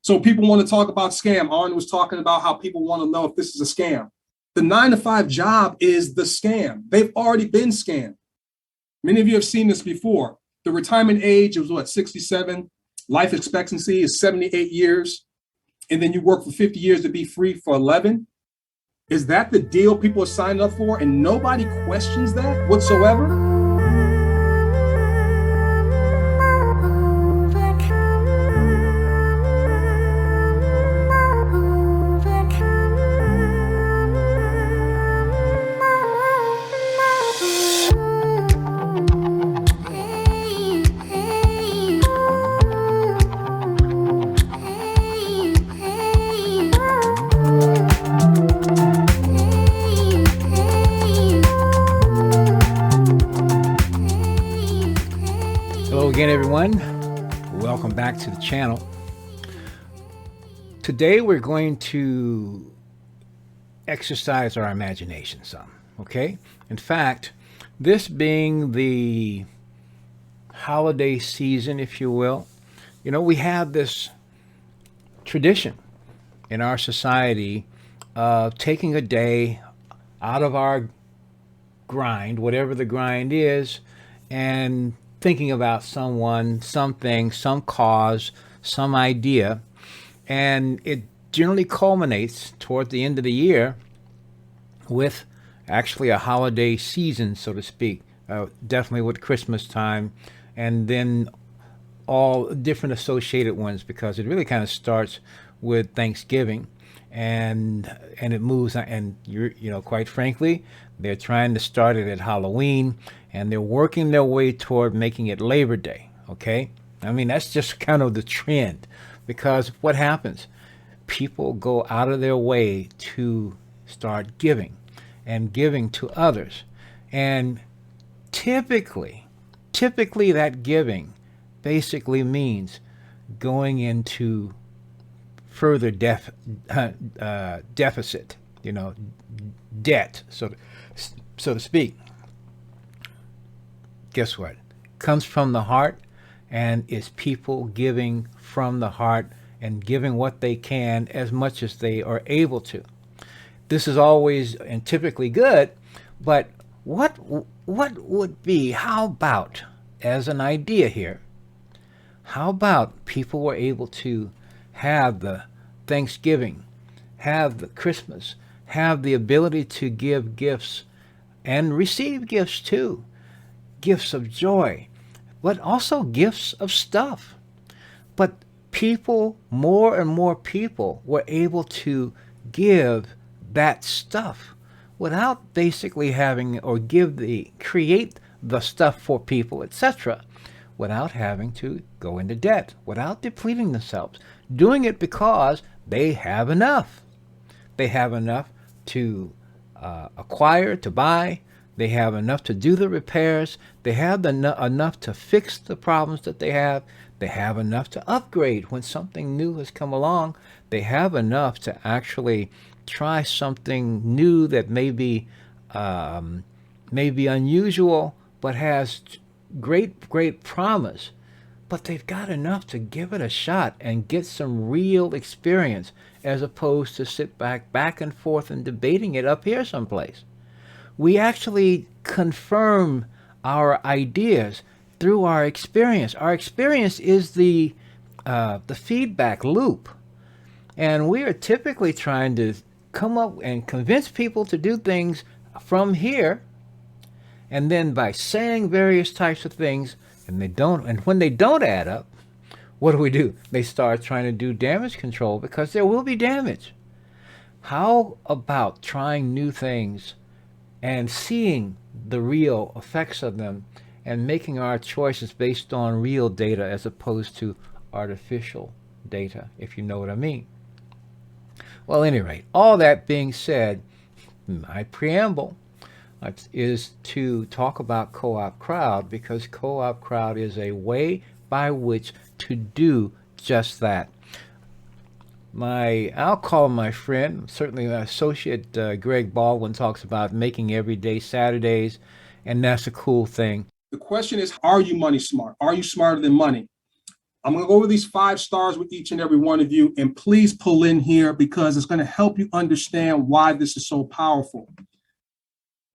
So people want to talk about scam. Arn was talking about how people want to know if this is a scam. The 9-to-5 job is the scam. They've already been scammed. Many of you have seen this before. The retirement age is what, 67? Life expectancy is 78 years. And then you work for 50 years to be free for 11. Is that the deal people are signing up for? And nobody questions that whatsoever? Again, everyone, welcome back to the channel. Today we're going to exercise our imagination some, okay? In fact, this being the holiday season, if you will, we have this tradition in our society of taking a day out of our grind, whatever the grind is, and thinking about someone, something, some cause, some idea, and it generally culminates toward the end of the year with actually a holiday season, so to speak, definitely with Christmas time, and then all different associated ones, because it really kind of starts with Thanksgiving, and it moves, and quite frankly, they're trying to start it at Halloween, and they're working their way toward making it Labor Day, okay? I mean, that's just kind of the trend, because what happens? People go out of their way to start giving and giving to others. And typically that giving basically means going into further deficit, debt, so to speak. Guess what? Comes from the heart, and is people giving from the heart and giving what they can as much as they are able to. This is always and typically good, but what would be, how about, as an idea here, how about people were able to have the Thanksgiving, have the Christmas, have the ability to give gifts and receive gifts too. Gifts of joy, but also gifts of stuff. But people, more and more people, were able to give that stuff without basically having or create the stuff for people, etc., without having to go into debt, without depleting themselves, doing it because they have enough. They have enough to acquire, to buy. They have enough to do the repairs. They have enough to fix the problems that they have. They have enough to upgrade when something new has come along. They have enough to actually try something new that may be unusual, but has great promise. But they've got enough to give it a shot and get some real experience, as opposed to sit back and forth and debating it up here someplace. We actually confirm our ideas through our experience. Our experience is the feedback loop. And we are typically trying to come up and convince people to do things from here. And then by saying various types of things, and when they don't add up, what do? They start trying to do damage control, because there will be damage. How about trying new things and seeing the real effects of them and making our choices based on real data as opposed to artificial data, if you know what I mean? Well, at any rate, all that being said, my preamble is to talk about Co-op Crowd, because Co-op Crowd is a way by which to do just that. I'll call him my friend, certainly my associate, Greg Baldwin, talks about making everyday Saturdays, and that's a cool thing. The question is, are you money smart? Are you smarter than money? I'm going to go over these 5 stars with each and every one of you, and please pull in here because it's going to help you understand why this is so powerful.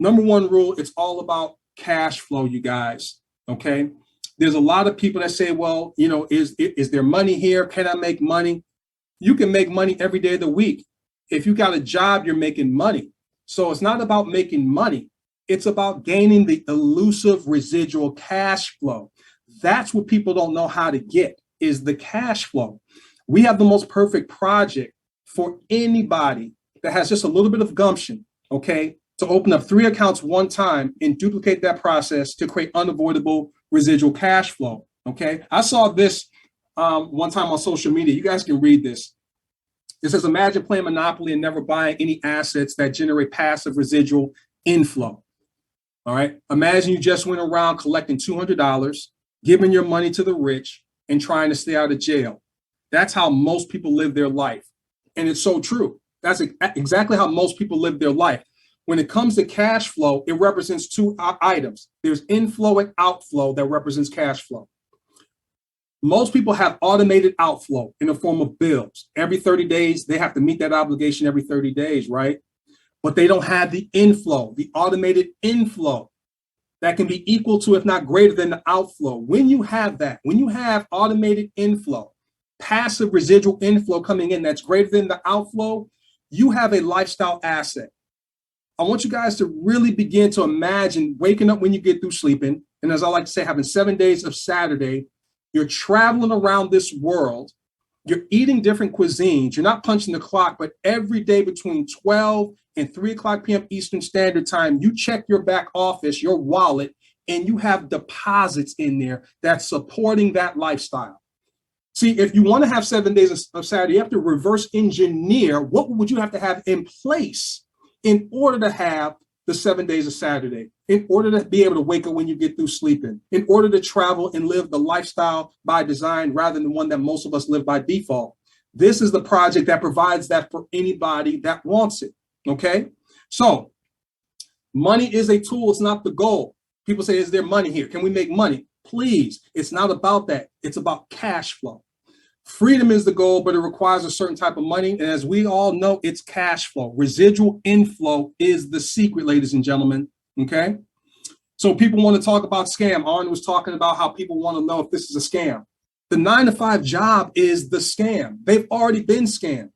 Number 1 rule, it's all about cash flow, you guys, okay? There's a lot of people that say, well, you know, is there money here? Can I make money? You can make money every day of the week. If you got a job, you're making money. So it's not about making money. It's about gaining the elusive residual cash flow. That's what people don't know how to get, is the cash flow. We have the most perfect project for anybody that has just a little bit of gumption, okay, to open up 3 accounts one time and duplicate that process to create unavoidable residual cash flow, okay? I saw this one time on social media. You guys can read this. It says, imagine playing Monopoly and never buying any assets that generate passive residual inflow. All right. Imagine you just went around collecting $200, giving your money to the rich, and trying to stay out of jail. That's how most people live their life. And it's so true. That's exactly how most people live their life. When it comes to cash flow, it represents 2 items. There's inflow and outflow that represents cash flow. Most people have automated outflow in the form of bills. Every 30 days, they have to meet that obligation every 30 days, right? But they don't have the inflow, the automated inflow that can be equal to, if not greater than, the outflow. When you have that, when you have automated inflow, passive residual inflow coming in that's greater than the outflow, you have a lifestyle asset. I want you guys to really begin to imagine waking up when you get through sleeping. And as I like to say, having 7 days of Saturday, you're traveling around this world. You're eating different cuisines. You're not punching the clock, but every day between 12 and 3 o'clock p.m. Eastern Standard Time, you check your back office, your wallet, and you have deposits in there that's supporting that lifestyle. See, if you want to have 7 days of Saturday, you have to reverse engineer what would you have to have in place in order to have the 7 days of Saturday, in order to be able to wake up when you get through sleeping, in order to travel and live the lifestyle by design rather than the one that most of us live by default. This is the project that provides that for anybody that wants it, okay? So money is a tool, it's not the goal. People say, is there money here? Can we make money? Please, it's not about that. It's about cash flow. Freedom is the goal, but it requires a certain type of money. And as we all know, it's cash flow. Residual inflow is the secret, ladies and gentlemen. Okay. So people want to talk about scam. Arn was talking about how people want to know if this is a scam. The 9-to-5 job is the scam. They've already been scammed.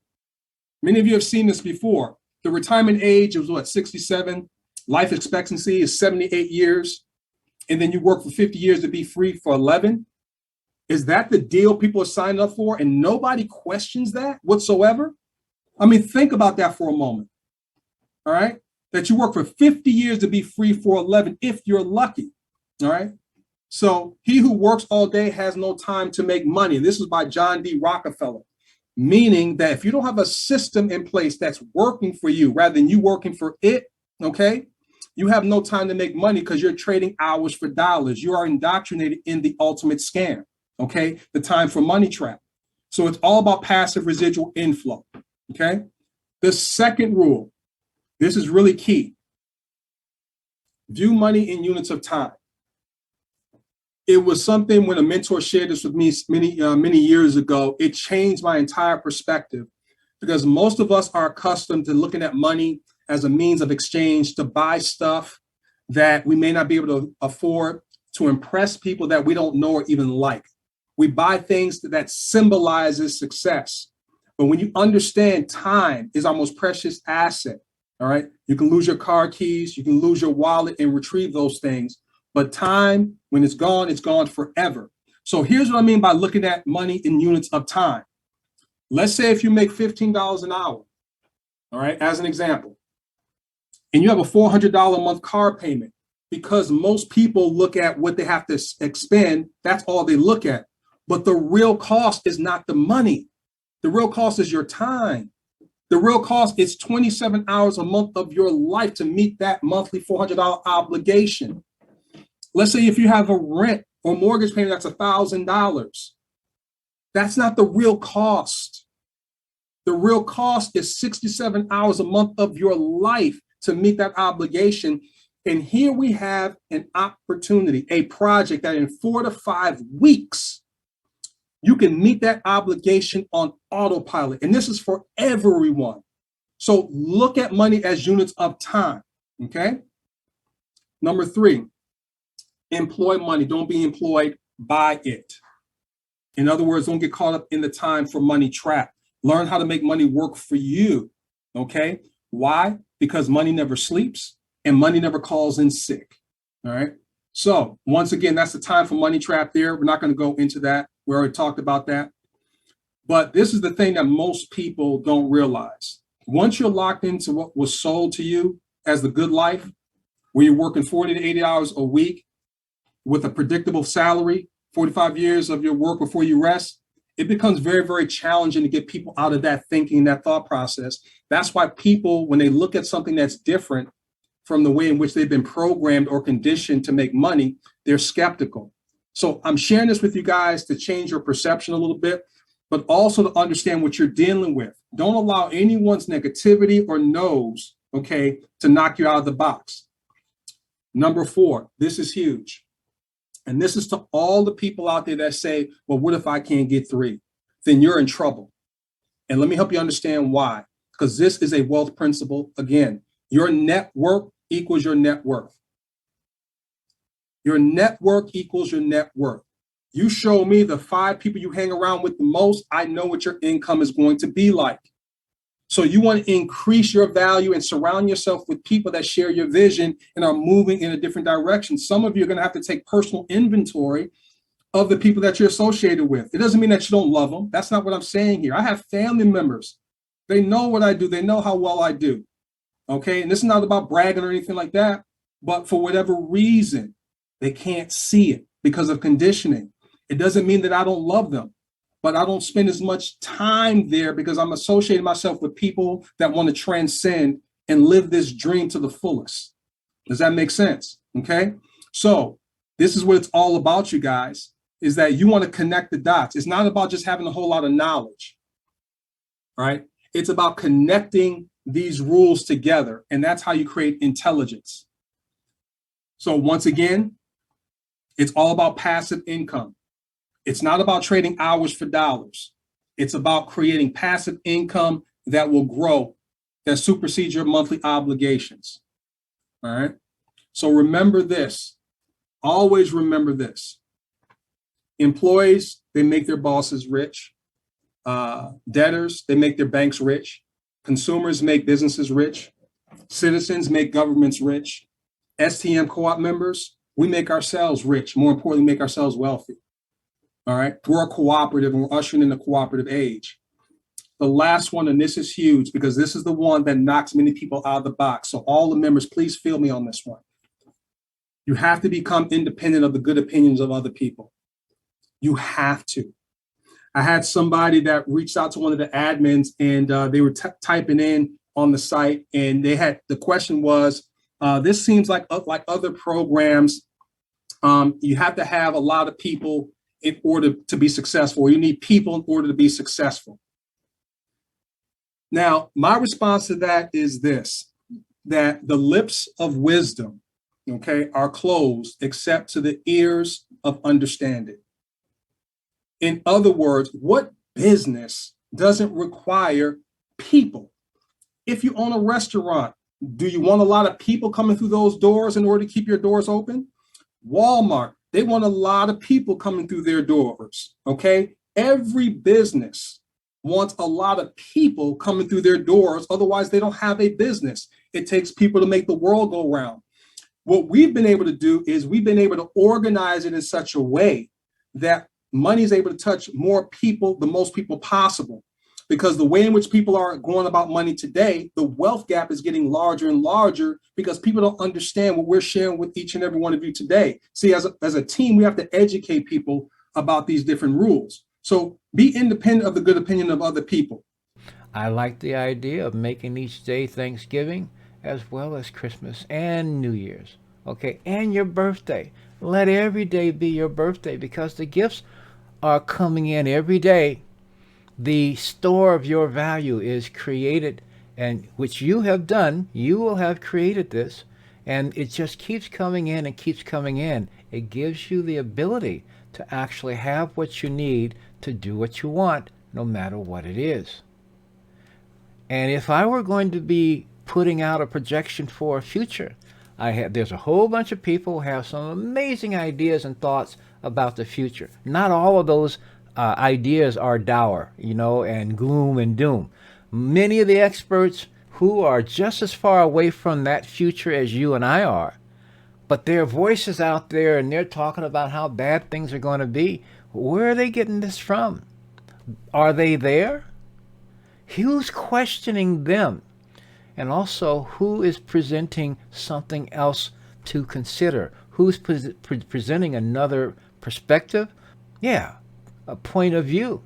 Many of you have seen this before. The retirement age is what, 67? Life expectancy is 78 years. And then you work for 50 years to be free for 11. Is that the deal people are signing up for? And nobody questions that whatsoever? I mean, think about that for a moment. All right. That you work for 50 years to be free for 11, if you're lucky. All right. So he who works all day has no time to make money. This is by John D. Rockefeller, meaning that if you don't have a system in place that's working for you rather than you working for it, okay, you have no time to make money because you're trading hours for dollars. You are indoctrinated in the ultimate scam. Okay, the time for money trap. So it's all about passive residual inflow. Okay, the second rule, this is really key. View money in units of time. It was something when a mentor shared this with me many years ago. It changed my entire perspective because most of us are accustomed to looking at money as a means of exchange to buy stuff that we may not be able to afford, to impress people that we don't know or even like. We buy things that symbolizes success. But when you understand time is our most precious asset, all right? You can lose your car keys, you can lose your wallet and retrieve those things. But time, when it's gone forever. So here's what I mean by looking at money in units of time. Let's say if you make $15 an hour, all right, as an example, and you have a $400 a month car payment, because most people look at what they have to expend, that's all they look at. But the real cost is not the money. The real cost is your time. The real cost is 27 hours a month of your life to meet that monthly $400 obligation. Let's say if you have a rent or mortgage payment that's $1,000. That's not the real cost. The real cost is 67 hours a month of your life to meet that obligation. And here we have an opportunity, a project that in 4 to 5 weeks, You can meet that obligation on autopilot. And this is for everyone. So look at money as units of time. Okay. Number 3, employ money. Don't be employed by it. In other words, don't get caught up in the time for money trap. Learn how to make money work for you. Okay. Why? Because money never sleeps and money never calls in sick. All right. So once again, that's the time for money trap there. We're not going to go into that. We already talked about that. But this is the thing that most people don't realize. Once you're locked into what was sold to you as the good life, where you're working 40 to 80 hours a week with a predictable salary, 45 years of your work before you rest, it becomes very, very challenging to get people out of that thinking, that thought process. That's why people, when they look at something that's different from the way in which they've been programmed or conditioned to make money, they're skeptical. So I'm sharing this with you guys to change your perception a little bit, but also to understand what you're dealing with. Don't allow anyone's negativity or no's, okay, to knock you out of the box. Number 4, this is huge. And this is to all the people out there that say, well, what if I can't get 3? Then you're in trouble. And let me help you understand why. Because this is a wealth principle. Again, your network equals your net worth. Your network equals your net worth. You show me the 5 people you hang around with the most, I know what your income is going to be like. So you want to increase your value and surround yourself with people that share your vision and are moving in a different direction. Some of you are going to have to take personal inventory of the people that you're associated with. It doesn't mean that you don't love them. That's not what I'm saying here. I have family members. They know what I do. They know how well I do. Okay. And this is not about bragging or anything like that, but for whatever reason, they can't see it because of conditioning. It doesn't mean that I don't love them, but I don't spend as much time there because I'm associating myself with people that want to transcend and live this dream to the fullest. Does that make sense? Okay. So this is what it's all about, you guys, is that you want to connect the dots. It's not about just having a whole lot of knowledge, right? It's about connecting these rules together. And that's how you create intelligence. So once again, it's all about passive income. It's not about trading hours for dollars. It's about creating passive income that will grow, that supersedes your monthly obligations. All right. So remember this. Always remember this. Employees, they make their bosses rich. Debtors, they make their banks rich. Consumers make businesses rich. Citizens make governments rich. STM co-op members, we make ourselves rich. More importantly, make ourselves wealthy. All right. We're a cooperative and we're ushering in the cooperative age. The last one, and this is huge because this is the one that knocks many people out of the box. So all the members, please feel me on this one. You have to become independent of the good opinions of other people. You have to. I had somebody that reached out to one of the admins and they were typing in on the site and the question was, this seems like other programs. You have to have a lot of people in order to be successful. You need people in order to be successful. Now, my response to that is this, that the lips of wisdom, okay, are closed except to the ears of understanding. In other words, what business doesn't require people? If you own a restaurant, do you want a lot of people coming through those doors in order to keep your doors open? Walmart, they want a lot of people coming through their doors, okay? Every business wants a lot of people coming through their doors. Otherwise, they don't have a business. It takes people to make the world go round. What we've been able to do is we've been able to organize it in such a way that money is able to touch more people, the most people possible. Because the way in which people are going about money today, the wealth gap is getting larger and larger because people don't understand what we're sharing with each and every one of you today. See, as a team, we have to educate people about these different rules. So be independent of the good opinion of other people. I like the idea of making each day Thanksgiving as well as Christmas and New Year's. Okay, and your birthday. Let every day be your birthday because the gifts are coming in every day. The store of your value is created, and which you have done. You will have created this, and it just keeps coming in and keeps coming in. It gives you the ability to actually have what you need to do what you want, no matter what it is. And if I were going to be putting out a projection for a future, there's a whole bunch of people who have some amazing ideas and thoughts about the future. Not all of those ideas are dour, and gloom and doom. Many of the experts who are just as far away from that future as you and I are, but their voices out there and they're talking about how bad things are going to be. Where are they getting this from? Are they there? Who's questioning them? And also, who is presenting something else to consider? Who's presenting another perspective? Yeah, a point of view.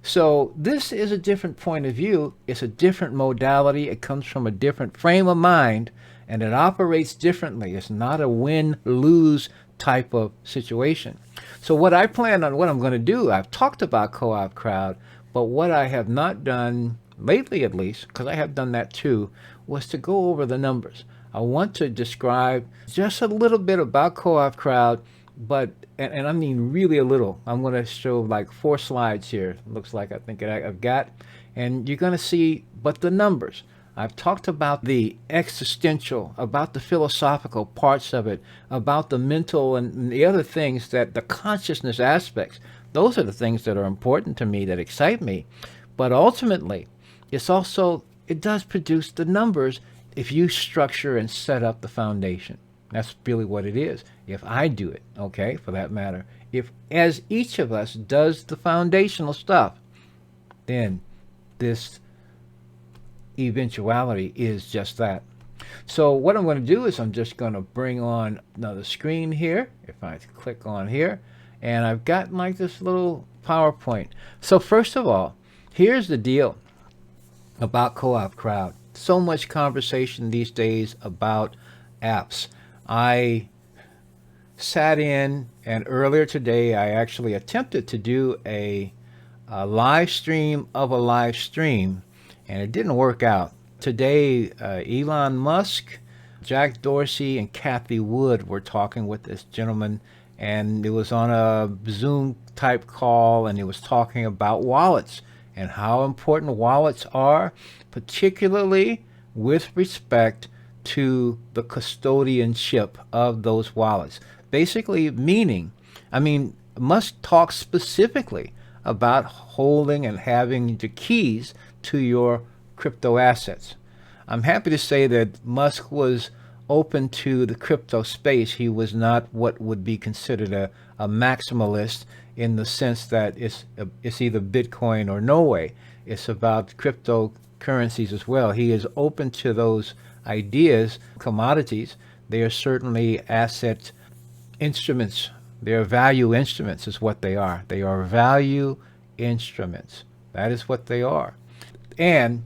So this is a different point of view. It's a different modality. It comes from a different frame of mind, and it operates differently. It's not a win-lose type of situation. So what I'm going to do, I've talked about Co-op Crowd, but what I have not done lately, at least, because I have done that too, was to go over the numbers. I want to describe just a little bit about Co-op Crowd, but and I mean really a little. I'm going to show like 4 slides here. Looks like I think I've got, and you're going to see, but the numbers. I've talked about the existential, about the philosophical parts of it, about the mental and the other things, that the consciousness aspects. Those are the things that are important to me, that excite me. But ultimately, it does produce the numbers if you structure and set up the foundation. That's really what it is. If I do it, okay, for that matter, as each of us does the foundational stuff, then this eventuality is just that. So what I'm going to do is I'm just going to bring on another screen here. If I click on here, and I've got like this little PowerPoint. So first of all, here's the deal about Co-op Crowd. So much conversation these days about apps. I sat in, and earlier today I actually attempted to do a live stream of a live stream, and it didn't work out. Today, Elon Musk, Jack Dorsey, and Kathy Wood were talking with this gentleman, and it was on a Zoom type call, and it was talking about wallets and how important wallets are, particularly with respect to the custodianship of those wallets. Basically meaning, Musk talks specifically about holding and having the keys to your crypto assets. I'm happy to say that Musk was open to the crypto space. He was not what would be considered a maximalist, in the sense that it's either Bitcoin or no way. It's about cryptocurrencies as well. He is open to those ideas, commodities. They are certainly asset instruments. They are value instruments is what they are. They are value instruments. That is what they are. And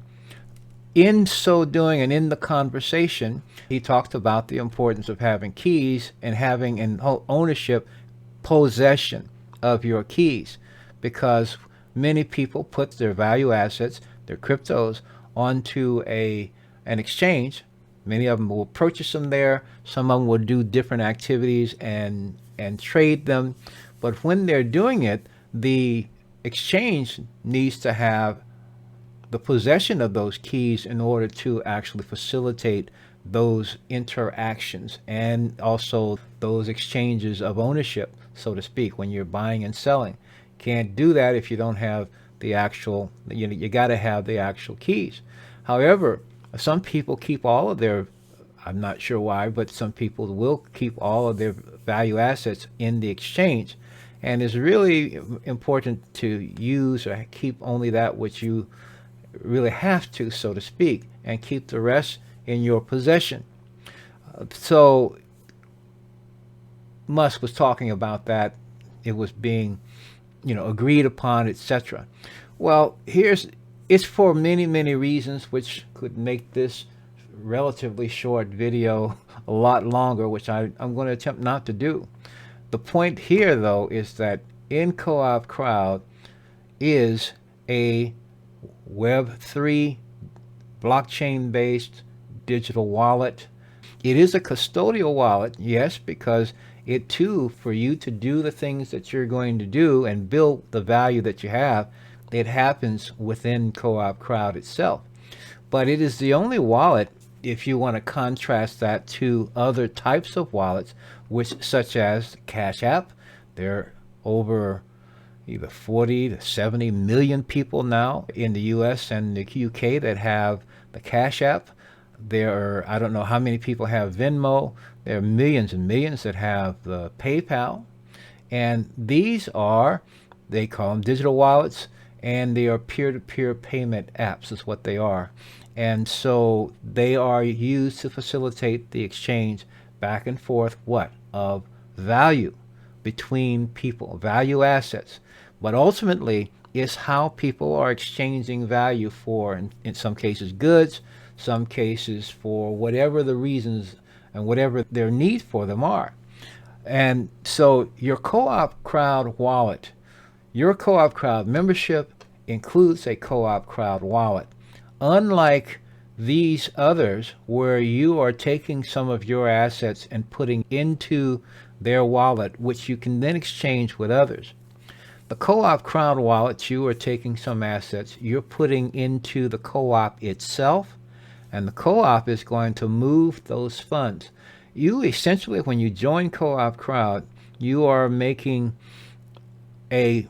in so doing, and in the conversation, he talked about the importance of having keys and having an ownership, possession of your keys, because many people put their value assets, their cryptos, onto an exchange. Many of them will purchase them there. Some of them will do different activities and trade them. But when they're doing it, the exchange needs to have the possession of those keys in order to actually facilitate those interactions and also those exchanges of ownership, so to speak, when you're buying and selling. Can't do that if you don't have the actual, you got to have the actual keys. However, some people keep all of their, I'm not sure why, but some people will keep all of their value assets in the exchange. And it's really important to use or keep only that which you really have to, so to speak, and keep the rest in your possession. So Musk was talking about that. It was being, agreed upon, etc. Well, it's for many, many reasons, which could make this relatively short video a lot longer, which I'm going to attempt not to do. The point here, though, is that in Co-op Crowd is a Web3 blockchain-based digital wallet. It is a custodial wallet, yes, because it too, for you to do the things that you're going to do and build the value that you have, it happens within Co-op Crowd itself. But it is the only wallet, if you want to contrast that to other types of wallets, which such as Cash App. There are over either 40 to 70 million people now in the US and the UK that have the Cash App. There are, I don't know how many people have Venmo. There are millions and millions that have the PayPal. And these are, they call them digital wallets, and they are peer-to-peer payment apps is what they are. And so they are used to facilitate the exchange back and forth, what? Of value between people, value assets. But ultimately, it's how people are exchanging value for, in some cases, goods, some cases for whatever the reasons and whatever their need for them are. And so your Co-op Crowd wallet, your Co-op Crowd membership includes a Co-op Crowd wallet. Unlike these others where you are taking some of your assets and putting into their wallet, which you can then exchange with others. The Co-op Crowd wallet, you are taking some assets, you're putting into the co-op itself, and the co-op is going to move those funds. You essentially, when you join Co-op Crowd, you are making a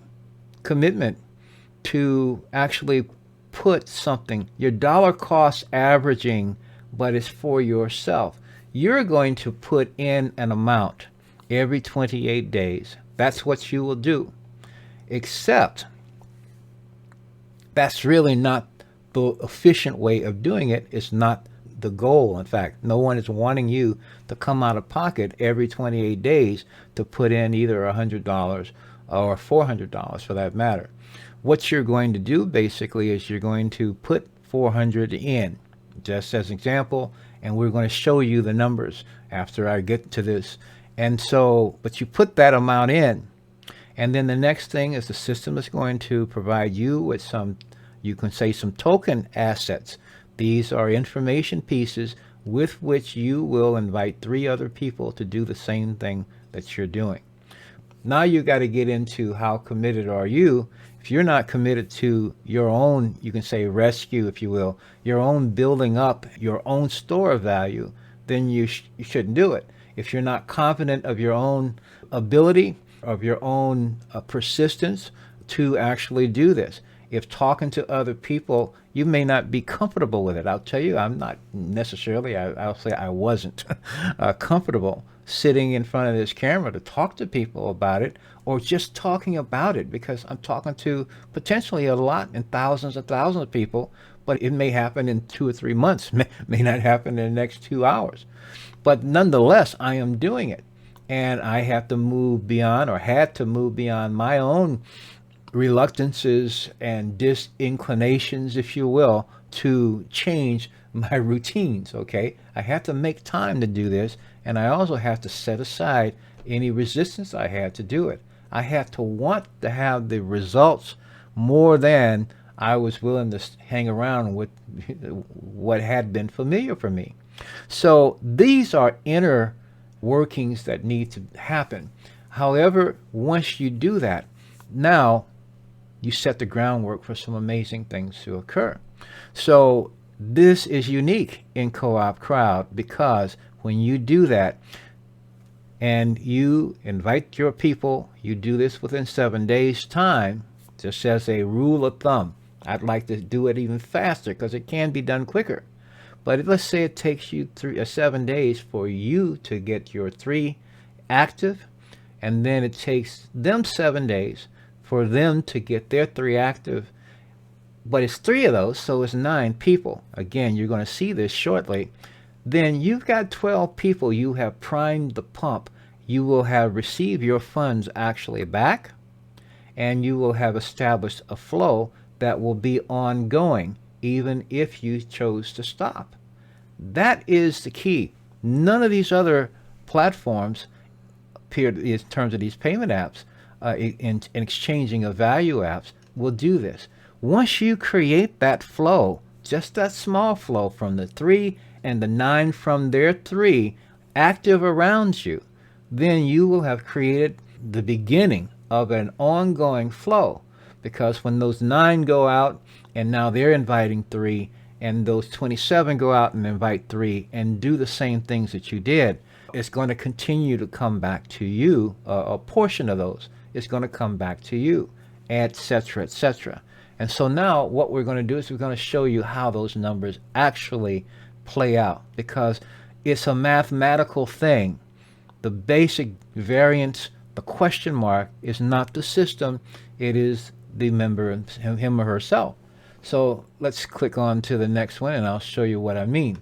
commitment to actually put something, your dollar cost averaging, but it's for yourself. You're going to put in an amount every 28 days. That's what you will do. Except that's really not the efficient way of doing it. It's not the goal. In fact, no one is wanting you to come out of pocket every 28 days to put in either $100 or $400 for that matter. What you're going to do basically is you're going to put 400 in, just as an example, and we're going to show you the numbers after I get to this. And so, but you put that amount in, and then the next thing is the system is going to provide you with some, you can say, some token assets. These are information pieces with which you will invite 3 other people to do the same thing that you're doing. Now you got to get into how committed are you. If you're not committed to your own, you can say rescue, if you will, your own building up your own store of value, then you shouldn't do it. If you're not confident of your own ability, of your own persistence to actually do this. If talking to other people, you may not be comfortable with it. I'll tell you, I'm not necessarily, I'll say I wasn't comfortable sitting in front of this camera to talk to people about it, or just talking about it, because I'm talking to potentially a lot and thousands of people, but it may happen in 2 or 3 months, may not happen in the next 2 hours. But nonetheless, I am doing it. And I have to move beyond, or had to move beyond, my own reluctances and disinclinations, if you will, to change my routines, okay? I have to make time to do this, and I also have to set aside any resistance I had to do it. I have to want to have the results more than I was willing to hang around with what had been familiar for me. So these are inner workings that need to happen. However, once you do that, now you set the groundwork for some amazing things to occur. So this is unique in Co-op Crowd, because when you do that and you invite your people, you do this within 7 days time, just as a rule of thumb. I'd like to do it even faster because it can be done quicker. But let's say it takes you 7 days for you to get your 3 active, and then it takes them 7 days for them to get their 3 active. But it's 3 of those, so it's 9 people. Again, you're going to see this shortly. Then you've got 12 people. You have primed the pump. You will have received your funds actually back, and you will have established a flow that will be ongoing, even if you chose to stop. That is the key. None of these other platforms, in terms of these payment apps, in exchanging of value apps, will do this. Once you create that flow, just that small flow from the 3 and the 9 from their 3 active around you, then you will have created the beginning of an ongoing flow. Because when those 9 go out and now they're inviting 3, and those 27 go out and invite 3 and do the same things that you did, it's going to continue to come back to you. A portion of those is going to come back to you, etc., etc. And so now what we're going to do is we're going to show you how those numbers actually play out, because it's a mathematical thing. The basic variance, the question mark, is not the system, it is the member, him or herself. So let's click on to the next one and I'll show you what I mean.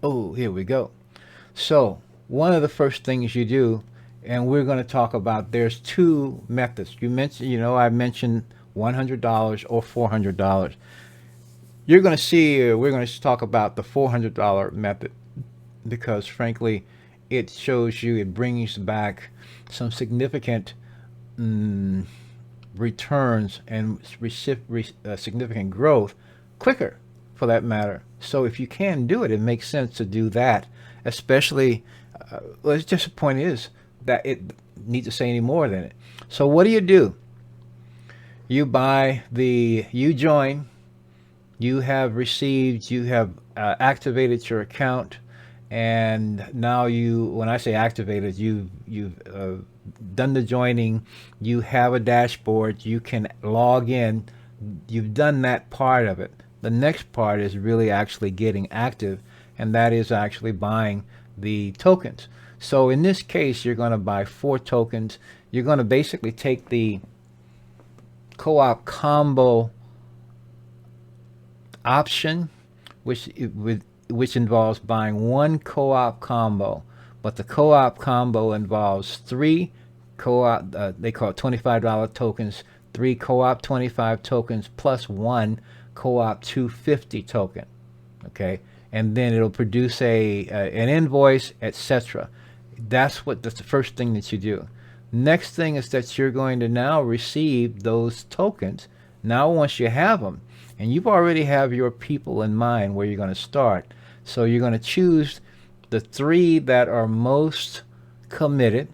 Oh, here we go. So one of the first things you do, and we're going to talk about, there's 2 methods. You mentioned, I mentioned $100 or $400. You're going to see, we're going to talk about the $400 method, because frankly, it shows you, it brings back some significant returns and significant growth quicker, for that matter. So if you can do it, it makes sense to do that, especially, it's just the point is that it needs to say any more than it. So what do? You join, you have received, you have activated your account, and now when I say activated, you've done the joining, you have a dashboard, you can log in, you've done that part of it. The next part is really actually getting active, and that is actually buying the tokens. So in this case, you're going to buy 4 tokens. You're going to basically take the co-op combo option, which involves buying 1 co-op combo, but the co-op combo involves 3 co-op, they call it $25 tokens, 3 co-op 25 tokens plus 1 co-op 250 token. Okay, and then it'll produce an invoice, etc. That's the first thing that you do. Next thing is that you're going to now receive those tokens. Now once you have them, and you've already have your people in mind where you're going to start, so you're going to choose the 3 that are most committed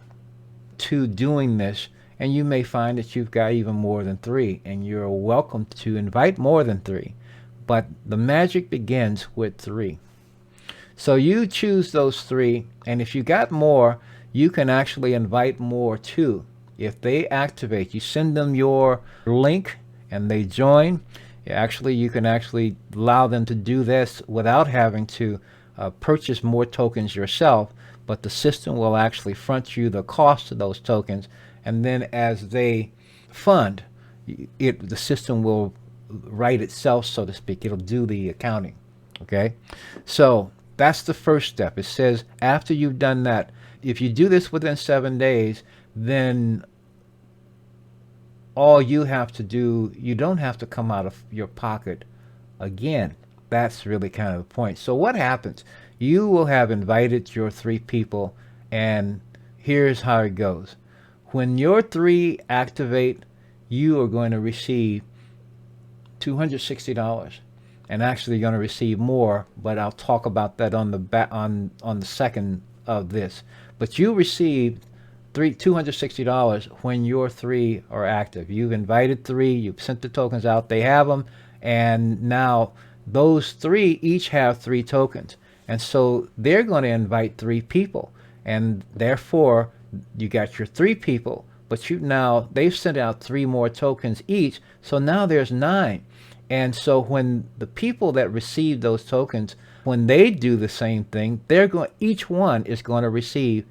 to doing this, and you may find that you've got even more than 3, and you're welcome to invite more than 3, but the magic begins with 3. So you choose those 3, and if you got more, you can actually invite more too. If they activate, you send them your link and they join. You can actually allow them to do this without having to purchase more tokens yourself, but the system will actually front you the cost of those tokens, and then as they fund it, the system will write itself, so to speak. It'll do the accounting. Okay, so that's the first step. It says after you've done that, if you do this within 7 days, then all you have to do, you don't have to come out of your pocket again. That's really kind of the point. So what happens? You will have invited your 3 people, and here's how it goes. When your 3 activate, you are going to receive $260, and actually you're going to receive more, but I'll talk about that on the second of this. But you receive $260 when your 3 are active. You've invited 3, you've sent the tokens out, they have them, and now those 3 each have 3 tokens, and so they're going to invite 3 people, and therefore you got your 3 people, but they've sent out 3 more tokens each, so now there's 9. And so when the people that receive those tokens, when they do the same thing, each one is going to receive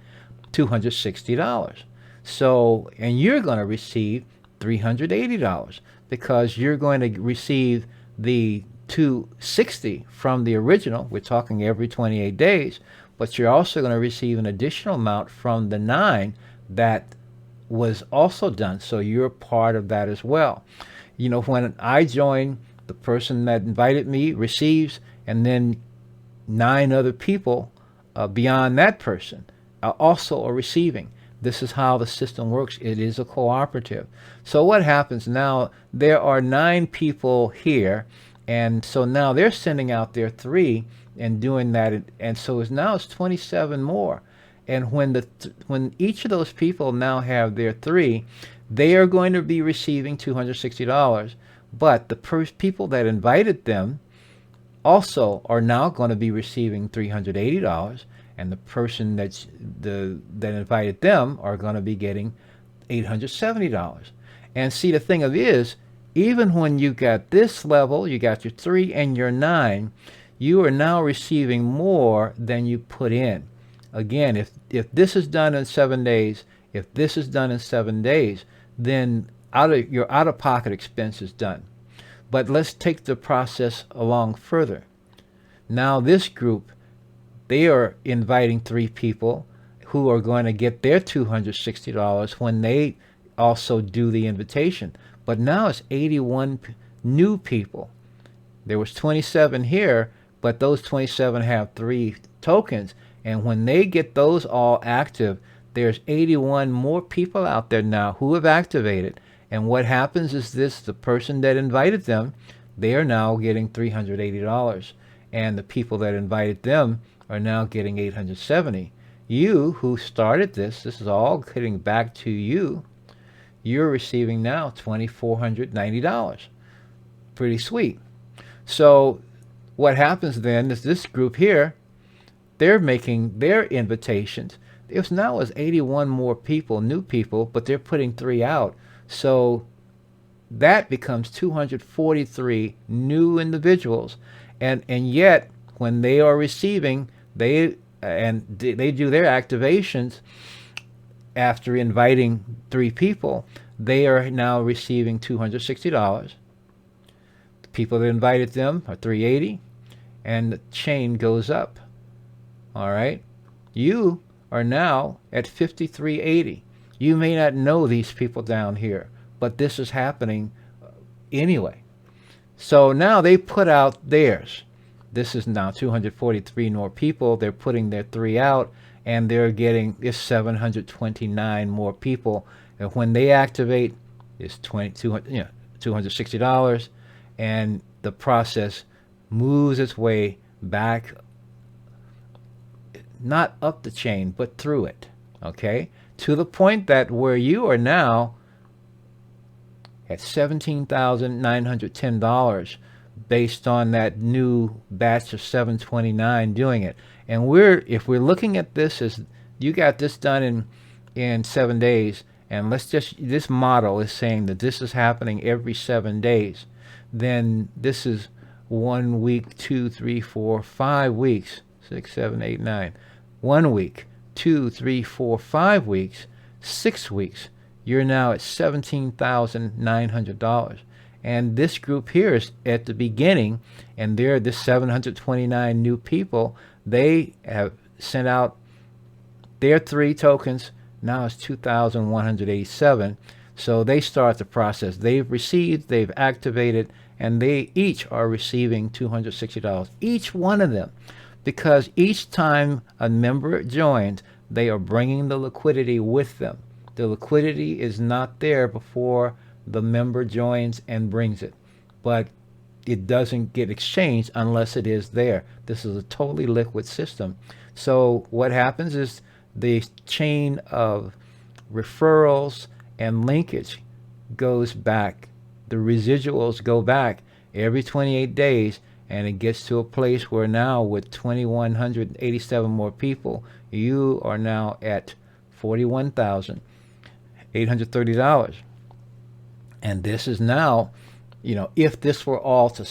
$260. So, and you're going to receive $380, because you're going to receive the $260 from the original. We're talking every 28 days, but you're also going to receive an additional amount from the 9 that was also done. So you're part of that as well. When I join, the person that invited me receives, and then 9 other people beyond that person also are receiving. This is how the system works. It is a cooperative. So what happens now? There are 9 people here, and so now they're sending out their 3, and doing that, and so it's 27 more. And when each of those people now have their three, they are going to be receiving $260. But the people that invited them also are now going to be receiving $380, and the person that invited them are going to be getting $870. And see, the thing of it is, even when you got this level, you got your 3 and your 9, you are now receiving more than you put in. Again, if this is done in 7 days, if this is done in 7 days, then your out-of-pocket expense is done. But let's take the process along further. Now this group, they are inviting 3 people who are going to get their $260 when they also do the invitation. But now it's 81 new people. There was 27 here, but those 27 have 3 tokens. And when they get those all active, there's 81 more people out there now who have activated. And what happens is this: the person that invited them, they are now getting $380. And the people that invited them are now getting $870. You who started this is all getting back to you. You're receiving now $2,490. Pretty sweet. So what happens then is this group here, they're making their invitations. There's now is 81 more people, new people, but they're putting 3 out. So that becomes 243 new individuals. And yet when they are receiving, they do their activations after inviting 3 people, they are now receiving $260. The people that invited them are $380, and the chain goes up. All right, you are now at $53.80. You may not know these people down here, but this is happening anyway. So now they put out theirs. This is now 243 more people. They're putting their 3 out, and they're getting this 729 more people. And when they activate, it's $260, and the process moves its way back, not up the chain, but through it. Okay, to the point that where you are now at $17,910 based on that new batch of 729 doing it. And if we're looking at this as you got this done in 7 days, and this model is saying that this is happening every 7 days, then this is 1 week, 2, 3, 4, 5 weeks, 6, 7, 8, 9. 1 week, 2, 3, 4, 5 weeks, 6 weeks. You're now at $17,900. And this group here is at the beginning, and they're the 729 new people. They have sent out their 3 tokens. Now it's 2,187. So they start the process. They've received, they've activated, and they each are receiving $260, each one of them, because each time a member joins, they are bringing the liquidity with them. The liquidity is not there before the member joins and brings it, but it doesn't get exchanged unless it is there. This is a totally liquid system. So what happens is the chain of referrals and linkage goes back. The residuals go back every 28 days, and it gets to a place where now with 2,187 more people, you are now at $41,830. And this is now, if this were all to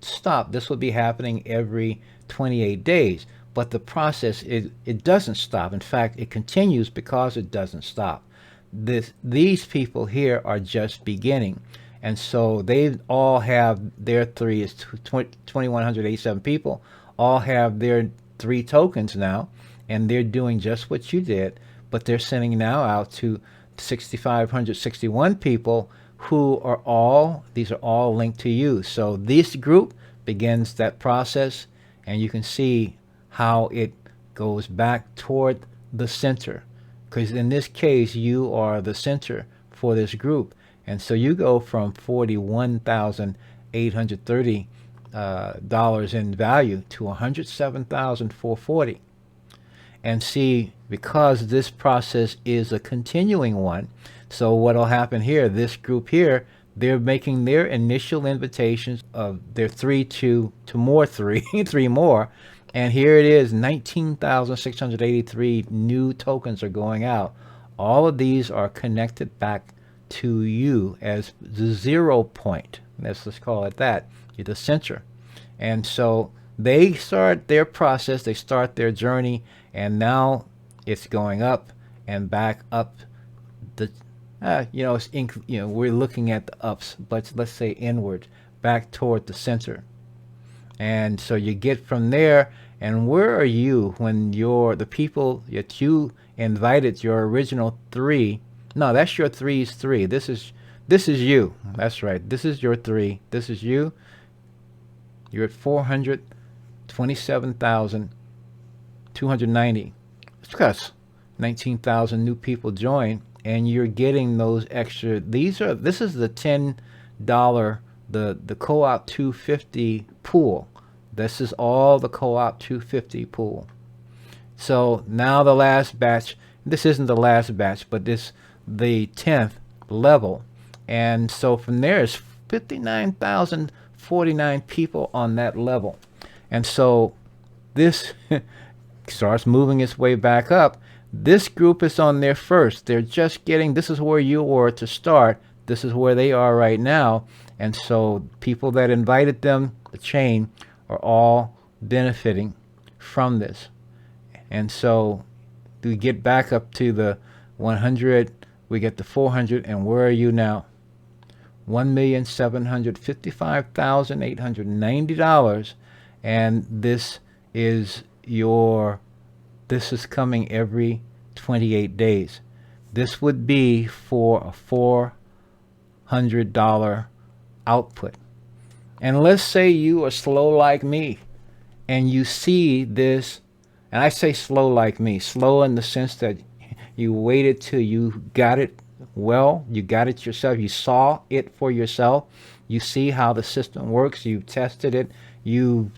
stop, this would be happening every 28 days. But the process, it doesn't stop. In fact, it continues because it doesn't stop. These people here are just beginning. And so they all have their 3 is 2,187 people, all have their 3 tokens now, and they're doing just what you did, but they're sending now out to 6,561 people who are all linked to you. So this group begins that process, and you can see how it goes back toward the center, because in this case you are the center for this group. And so you go from 41,830 dollars in value to 107,440. And see, because this process is a continuing one, so what'll happen here, this group here, they're making their initial invitations of their three to more three, three more. And here it is, 19,683 new tokens are going out. All of these are connected back to you as the 0 point. Let's call it that. You're the center. And so they start their process, they start their journey, and now it's going up and back up. The we're looking at the ups, but let's say inward, back toward the center. And so you get from there. And where are you when the people that you invited, your original three? No, that's your three's three. This is you. That's right. This is your three. This is you. You're at 427,290. It's because 19,000 new people join, and you're getting those extra. This is the $10, the co-op 250 pool. This is all the co-op 250 pool. So now the last batch, this isn't the last batch, but this the 10th level. And so from there is 59,049 people on that level. And so this starts moving its way back up. This group is on there first. They're just getting, this is where you were to start. This is where they are right now. And so people that invited them, the chain, are all benefiting from this. And so we get back up to the 100, we get the 400, and where are you now? $1,755,890, and this is coming every 28 days. This would be for a $400 output. And let's say you are slow like me and you see this, and I say slow like me, slow in the sense that you waited till you got it well, you got it yourself, you saw it for yourself, you see how the system works, you've tested it, you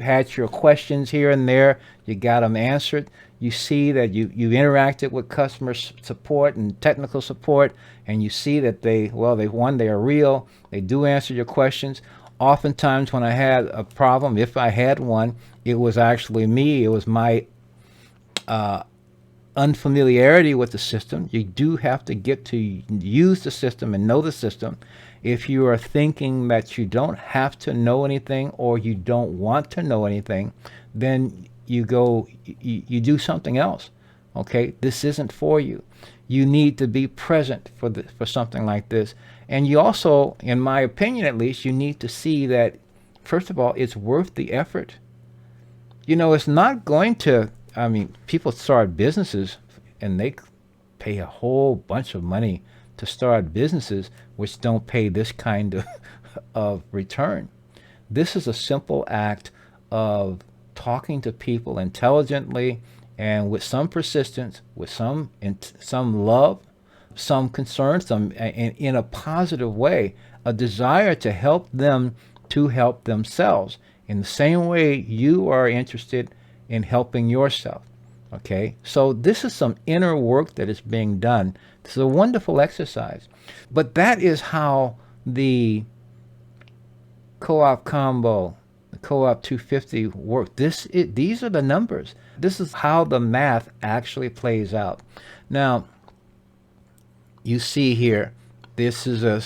had your questions here and there, you got them answered, you see that you interacted with customer support and technical support, and you see that they are real, they do answer your questions. Oftentimes when I had a problem, if I had one, it was actually me, it was my unfamiliarity with the system. You do have to get to use the system and know the system. If you are thinking that you don't have to know anything or you don't want to know anything, then you do something else. Okay, this isn't for you. You need to be present for something like this. And you also, in my opinion at least, you need to see that, first of all, it's worth the effort. It's not going to, people start businesses and they pay a whole bunch of money to start businesses which don't pay this kind of return. This is a simple act of talking to people intelligently and with some persistence, with some love, some concern, in a positive way, a desire to help them to help themselves in the same way you are interested in helping yourself. Okay, so this is some inner work that is being done. This is a wonderful exercise. But that is how the co-op combo, the co-op 250 work. These are the numbers. This is how the math actually plays out. Now, you see here, this is a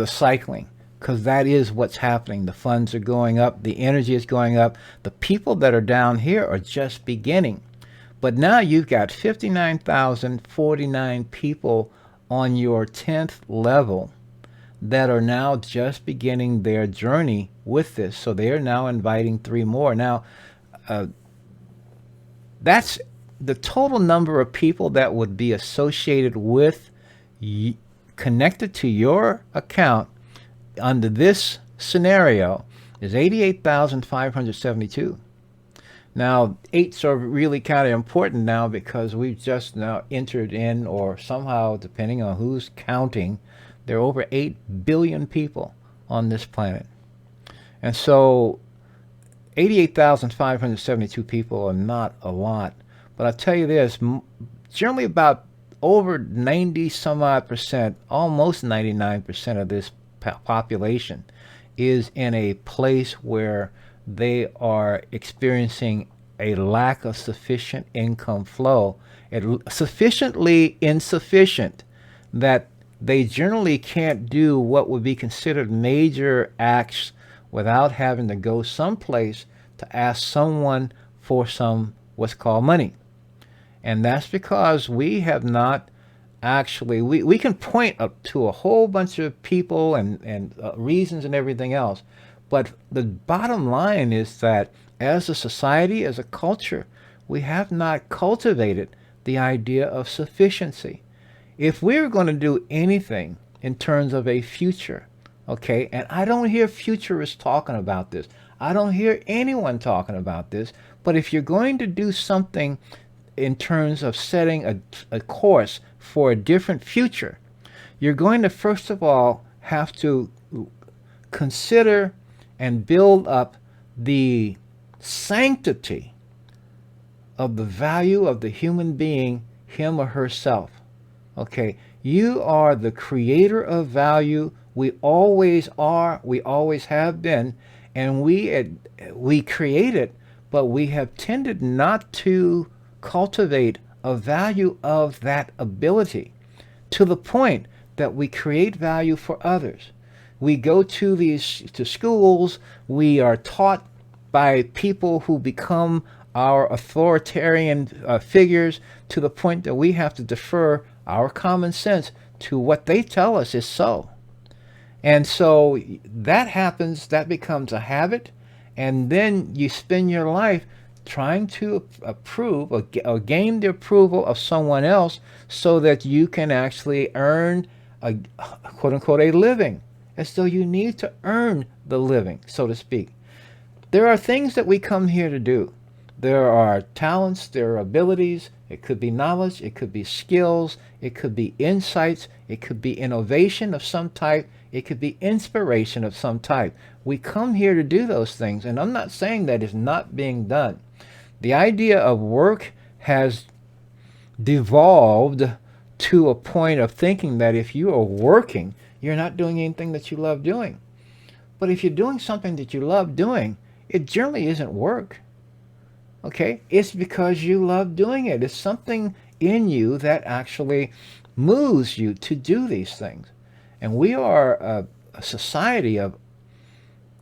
cycling, because that is what's happening. The funds are going up, the energy is going up. The people that are down here are just beginning. But now you've got 59,049 people on your 10th level that are now just beginning their journey with this. So they are now inviting 3 more. Now, that's the total number of people that would be associated with, connected to your account under this scenario is 88,572. Now, 8s are really kind of important now because we've just now entered in, or somehow, depending on who's counting, there are over 8 billion people on this planet. And so 88,572 people are not a lot. But I'll tell you this, generally about over 90 some odd percent, almost 99% of this population is in a place where they are experiencing a lack of sufficient income flow, sufficiently insufficient that they generally can't do what would be considered major acts without having to go someplace to ask someone for some what's called money. And that's because we have not actually, we can point up to a whole bunch of people and reasons and everything else. But the bottom line is that as a society, as a culture, we have not cultivated the idea of sufficiency. If we're going to do anything in terms of a future, okay, and I don't hear futurists talking about this, I don't hear anyone talking about this, but if you're going to do something in terms of setting a course for a different future, you're going to first of all have to consider and build up the sanctity of the value of the human being, him or herself. Okay, you are the creator of value. We always are. We always have been, and we create it, but we have tended not to cultivate a value of that ability to the point that we create value for others. We go to schools. We are taught by people who become our authoritarian figures to the point that we have to defer our common sense to what they tell us is so. And so that happens, that becomes a habit, and then you spend your life trying to approve or gain the approval of someone else so that you can actually earn a quote unquote a living, as though you need to earn the living, so to speak. There are things that we come here to do. There are talents, there are abilities, it could be knowledge, it could be skills, it could be insights, it could be innovation of some type, it could be inspiration of some type. We come here to do those things, and I'm not saying that it's not being done. The idea of work has devolved to a point of thinking that if you are working, you're not doing anything that you love doing. But if you're doing something that you love doing, it generally isn't work. Okay? It's because you love doing it. It's something in you that actually moves you to do these things. And we are a society of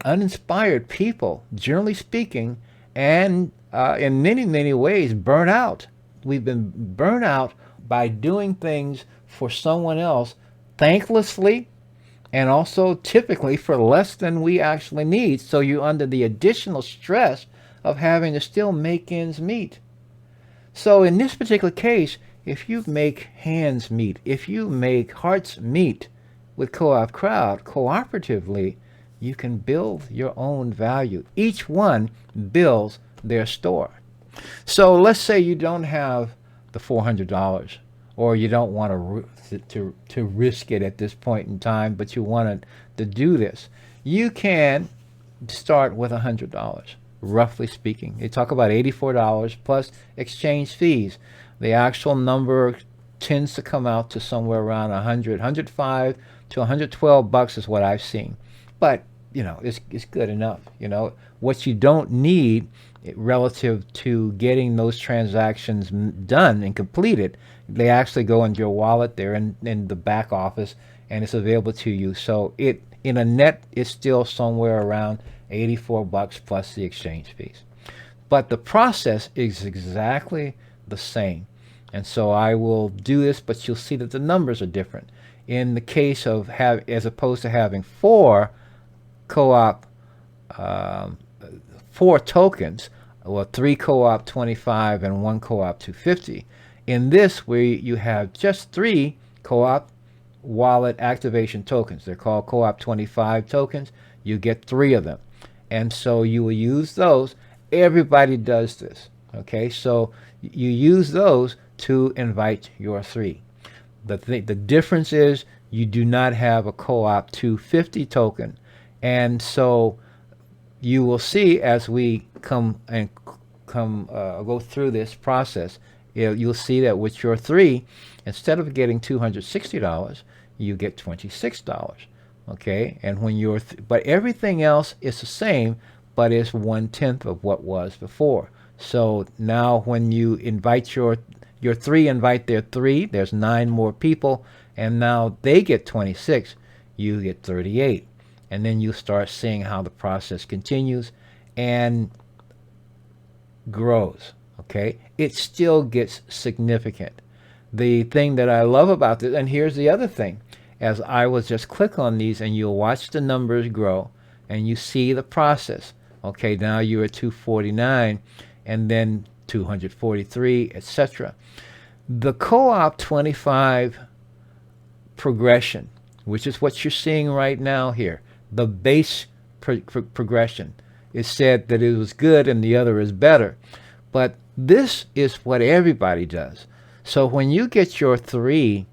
uninspired people, generally speaking, and in many, many ways, burnt out. We've been burnt out by doing things for someone else thanklessly and also typically for less than we actually need. So you're under the additional stress of having to still make ends meet. So in this particular case, if you make hands meet, if you make hearts meet with Co-op Crowd cooperatively, you can build your own value. Each one builds their store. So let's say you don't have the $400, or you don't want to risk it at this point in time, but you want to do this. You can start with $100, roughly speaking. They talk about $84 plus exchange fees. The actual number tends to come out to somewhere around 105 to 112 bucks is what I've seen. But it's good enough. What you don't need relative to getting those transactions done and completed, they actually go into your wallet. They're in the back office, and it's available to you. So it, in a net, is still somewhere around 84 bucks plus the exchange fees. But the process is exactly the same. And so I will do this, but you'll see that the numbers are different. In the case of as opposed to having four co-op, 4 tokens, well, 3 co-op 25 and 1 co-op 250. In this, where you have just 3 co-op wallet activation tokens, they're called co-op 25 tokens. You get 3 of them, and so you will use those. Everybody does this. Okay, so you use those to invite your 3. The difference is you do not have a co-op 250 token, and so you will see as we go through this process, you'll see that with your 3, instead of getting $260, you get $26. Okay, and when you're but everything else is the same, but it's 1/10 of what was before. So now when you invite your 3, invite their 3, there's 9 more people, and now they get 26, you get 38. And then you start seeing how the process continues and grows. Okay, it still gets significant. The thing that I love about this, and here's the other thing, as I will just click on these and you'll watch the numbers grow and you see the process. Okay, now you're at 249 and then 243, etc. The co-op 25 progression, which is what you're seeing right now here, the base progression, is said that it was good and the other is better. But this is what everybody does. So when you get your 3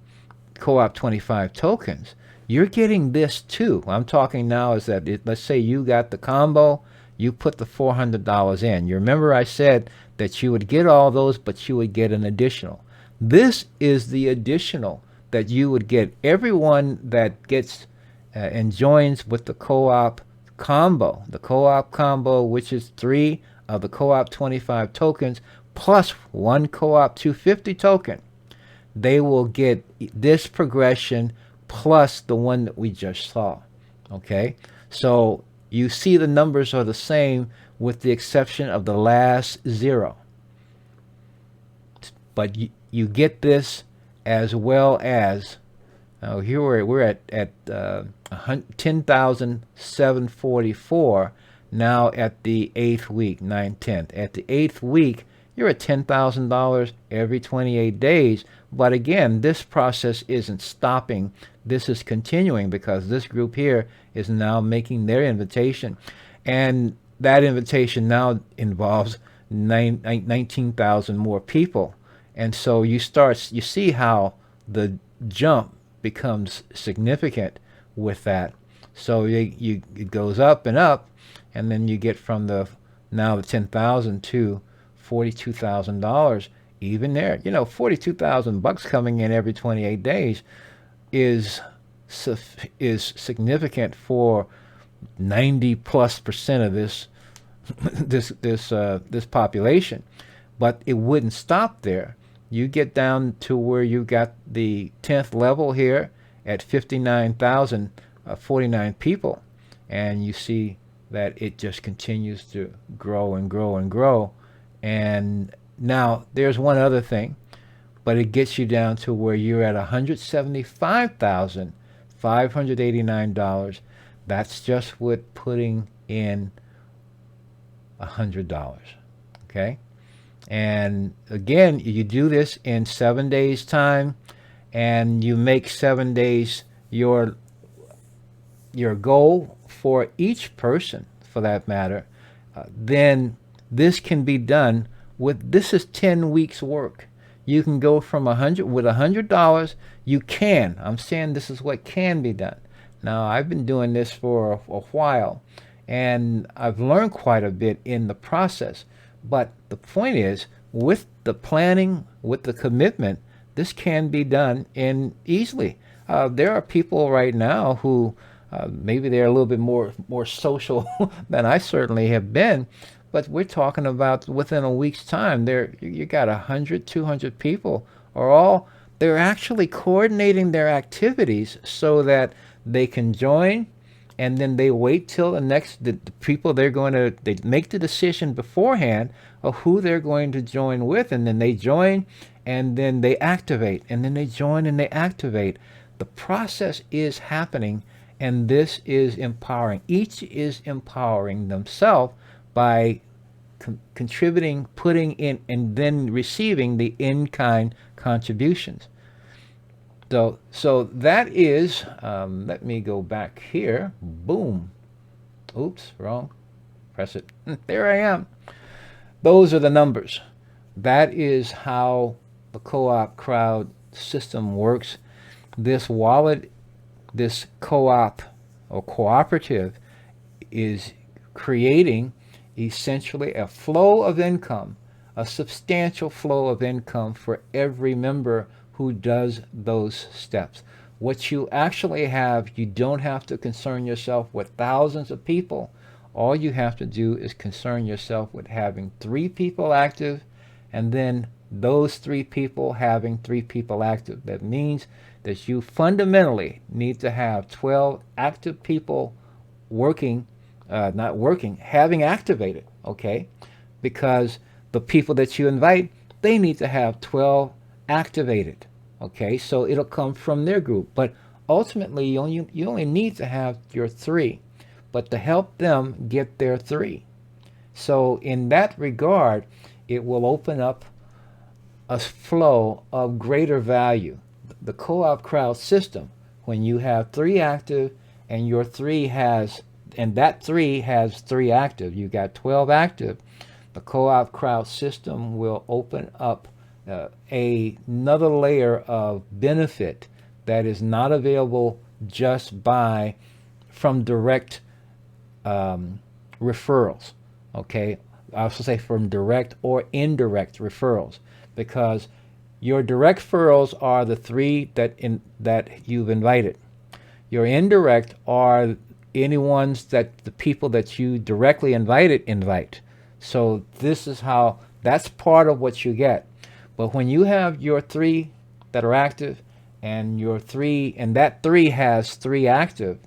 co-op 25 tokens, you're getting this too. I'm talking now is that let's say you got the combo, you put the $400 in. You remember I said that you would get all those, but you would get an additional. This is the additional that you would get. Everyone that gets and joins with the co-op combo, which is 3 of the co-op 25 tokens plus 1 co-op 250 token, they will get this progression plus the one that we just saw. Okay, so you see the numbers are the same with the exception of the last 0. But you get this as well as, here we're at 10,744 now at the 8th week, 9/10. At the 8th week, you're at $10,000 every 28 days. But again, this process isn't stopping. This is continuing because this group here is now making their invitation. And that invitation now involves 19,000 more people. And so you see how the jump becomes significant with that. So it goes up and up, and then you get from the 10,000 to $42,000. Even there, $42,000 coming in every 28 days is significant for 90+% of this population. But it wouldn't stop there. You get down to where you got the 10th level here at 59,049 people, and you see that it just continues to grow and grow and grow. And now there's one other thing, but it gets you down to where you're at $175,589. That's just with putting in $100. Okay, and again, you do this in 7 days time, and you make 7 days your goal for each person, for that matter. Then this can be done with, this is 10 weeks work. You can go from $100. You can, I'm saying this is what can be done. Now, I've been doing this for a while, and I've learned quite a bit in the process. But the point is, with the planning, with the commitment, this can be done in easily. There are people right now who maybe they're a little bit more social than I certainly have been, but we're talking about within a week's time, you got 100, 200 people they're actually coordinating their activities so that they can join, and then they wait till the people they make the decision beforehand of who they're going to join with, and then they join, and then they activate, and then they join and they activate. The process is happening, and this is empowering. Each is empowering themselves by contributing, putting in, and then receiving the in-kind contributions. So that is, let me go back here. Boom. Oops, wrong. Press it. There I am. Those are the numbers. That is how the co-op crowd system works. This wallet, this co-op or cooperative is creating essentially a flow of income, a substantial flow of income for every member who does those steps. What you actually have, you don't have to concern yourself with thousands of people. All you have to do is concern yourself with having 3 people active, and then those 3 people having 3 people active. That means that you fundamentally need to have 12 active people working, not working, having activated, okay? Because the people that you invite, they need to have 12 activated, okay? So it'll come from their group. But ultimately, you only need to have your 3, but to help them get their 3. So in that regard, it will open up a flow of greater value. The co-op crowd system, when you have 3 active and your 3 has, and that 3 has 3 active, you got 12 active, the co-op crowd system will open up another layer of benefit that is not available just from direct referrals, okay? I also say from direct or indirect referrals, because your direct referrals are the 3 that you've invited. Your indirect are the people that you directly invite. So this is how, that's part of what you get. But when you have your 3 that are active and that 3 has 3 active,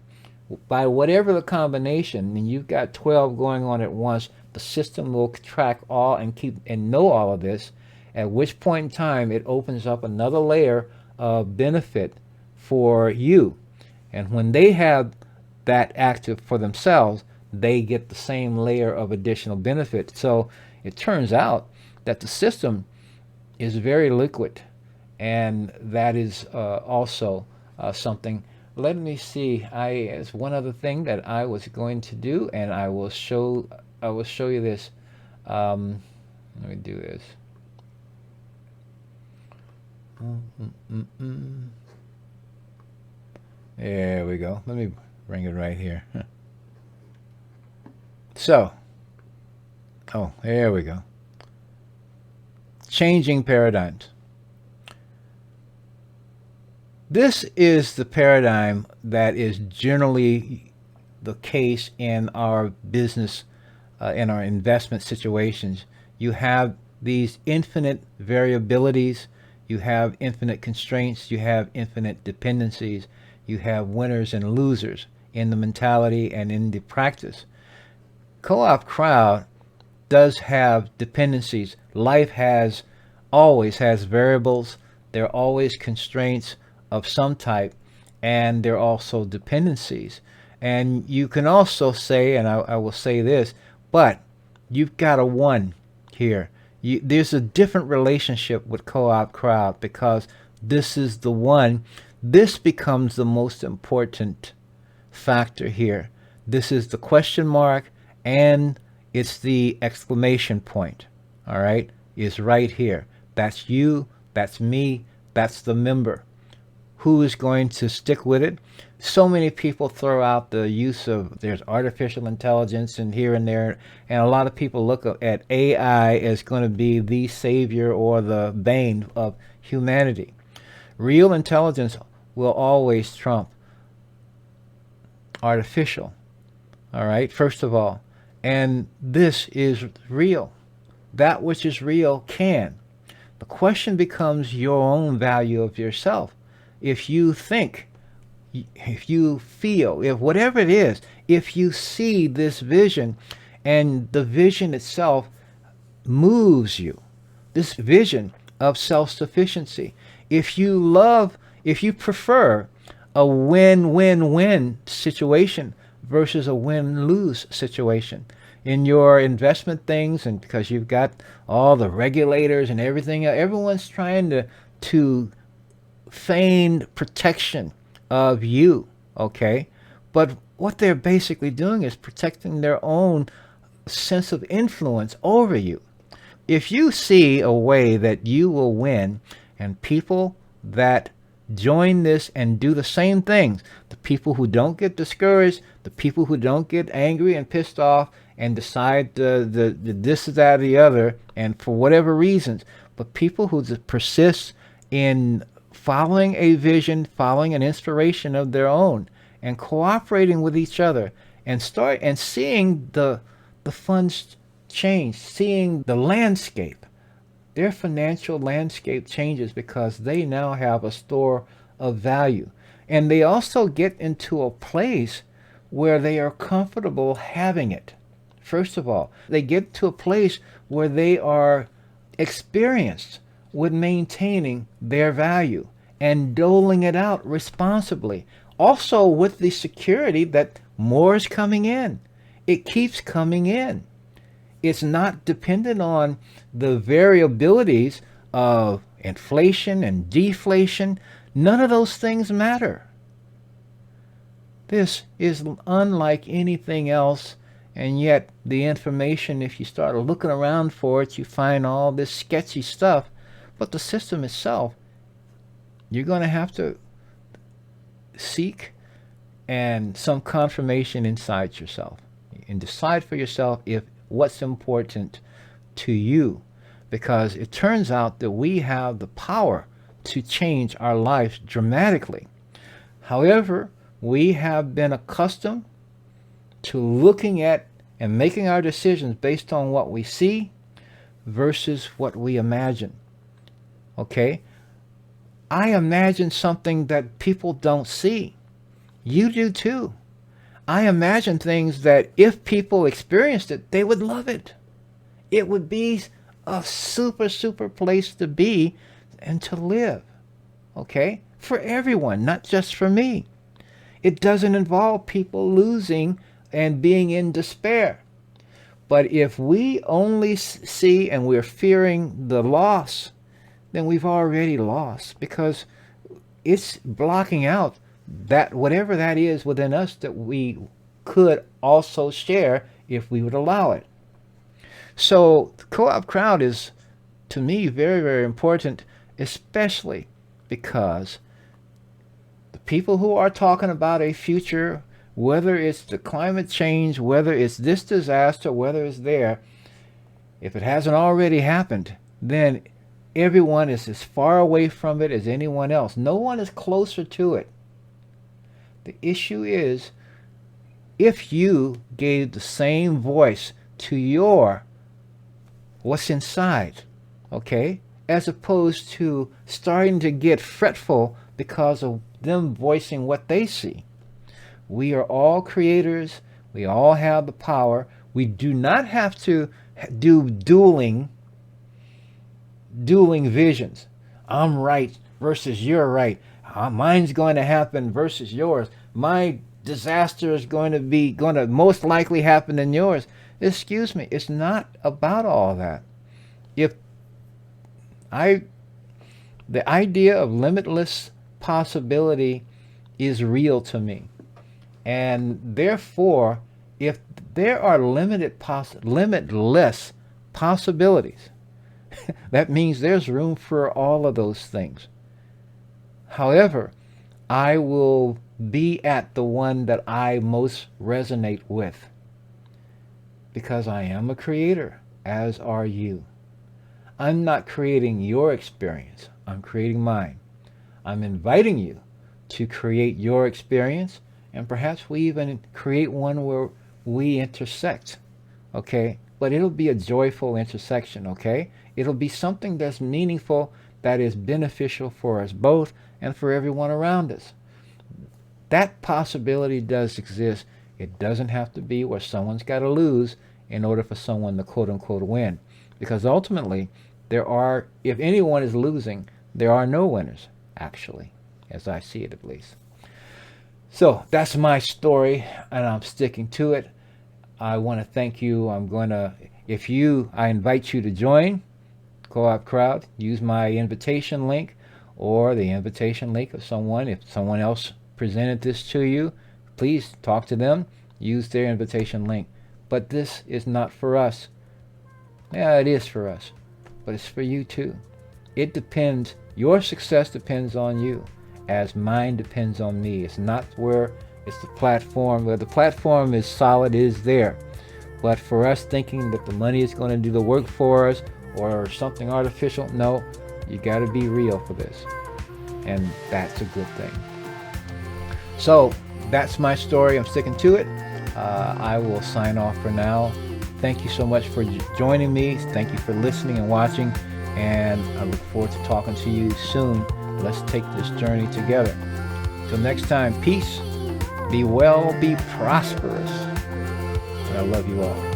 by whatever the combination, and you've got 12 going on at once, the system will track all and know all of this, at which point in time it opens up another layer of benefit for you. And when they have that active for themselves, they get the same layer of additional benefit. So it turns out that the system is very liquid, and that is also something. Let me see. It's one other thing that I was going to do, and I will show you this. Let me do this. There we go. Let me bring it right here. So, there we go. Changing paradigms. This is the paradigm that is generally the case in our business, in our investment situations. You have these infinite variabilities, you have infinite constraints, you have infinite dependencies, you have winners and losers in the mentality and in the practice. Co-op crowd does have dependencies. Life always has variables. There are always constraints of some type, and there are also dependencies. And you can also say, and I will say this, but you've got a 1 here. There's a different relationship with co-op crowd, because this is the 1. This becomes the most important factor here. This is the question mark, and it's the exclamation point. All right, is right here. That's you, that's me, that's the member. Who is going to stick with it? So many people throw out the use of, there's artificial intelligence and here and there, and a lot of people look at AI as going to be the savior or the bane of humanity. Real intelligence will always trump artificial. All right, first of all. And this is real. That which is real can. The question becomes your own value of yourself. If you think, if you feel, if whatever it is, if you see this vision and the vision itself moves you, this vision of self-sufficiency, if you prefer a win-win-win situation versus a win-lose situation in your investment things, and because you've got all the regulators and everything, everyone's trying to feign protection of you, okay? But what they're basically doing is protecting their own sense of influence over you. If you see a way that you will win, and people that join this and do the same things, the people who don't get discouraged, the people who don't get angry and pissed off and decide the this, that, or the other, and for whatever reasons. But people who just persist in following a vision, following an inspiration of their own, and cooperating with each other, and seeing the funds change, seeing the landscape, their financial landscape changes because they now have a store of value. And they also get into a place where they are comfortable having it. First of all, they get to a place where they are experienced with maintaining their value and doling it out responsibly. Also with the security that more is coming in. It keeps coming in. It's not dependent on the variabilities of inflation and deflation. None of those things matter. This is unlike anything else, and yet the information, if you start looking around for it, you find all this sketchy stuff. But the system itself, you're going to have to seek and some confirmation inside yourself and decide for yourself if what's important to you, because it turns out that we have the power to change our lives dramatically. However, we have been accustomed to looking at and making our decisions based on what we see versus what we imagine. Okay? I imagine something that people don't see. You do too. I imagine things that if people experienced it, they would love it. It would be a super, super place to be and to live. Okay? For everyone, not just for me. It doesn't involve people losing and being in despair. But if we only see and we're fearing the loss, then we've already lost, because it's blocking out that whatever that is within us that we could also share if we would allow it. So the co-op crowd is, to me, very, very important, especially because the people who are talking about a future, whether it's the climate change, whether it's this disaster, whether it's there, if it hasn't already happened, then everyone is as far away from it as anyone else. No one is closer to it. The issue is, if you gave the same voice to your what's inside, okay, as opposed to starting to get fretful because of them voicing what they see. We are all creators. We all have the power. We do not have to do dueling visions. I'm right versus you're right. Mine's going to happen versus yours. My disaster is going to most likely happen than yours. Excuse me, it's not about all that. The idea of limitless possibility is real to me. And therefore, if there are limitless possibilities, that means there's room for all of those things. However, I will be at the one that I most resonate with, because I am a creator, as are you. I'm not creating your experience. I'm creating mine. I'm inviting you to create your experience, and perhaps we even create one where we intersect, okay? But it'll be a joyful intersection, okay? It'll be something that's meaningful, that is beneficial for us both and for everyone around us. That possibility does exist. It doesn't have to be where someone's got to lose in order for someone to quote-unquote win. Because ultimately, if anyone is losing, there are no winners, actually, as I see it at least. So that's my story, and I'm sticking to it. I want to thank you. I invite you to join Co-op Crowd. Use my invitation link or the invitation link of someone. If someone else presented this to you, please talk to them. Use their invitation link. But this is not for us. Yeah, it is for us, but it's for you too. It depends. Your success depends on you, as mine depends on me. It's not where it's the platform. Where the platform is solid, is there. But for us thinking that the money is going to do the work for us or something artificial, no, you got to be real for this. And that's a good thing. So that's my story. I'm sticking to it. I will sign off for now. Thank you so much for joining me. Thank you for listening and watching. And I look forward to talking to you soon. Let's take this journey together. Till next time, peace, be well, be prosperous. And I love you all.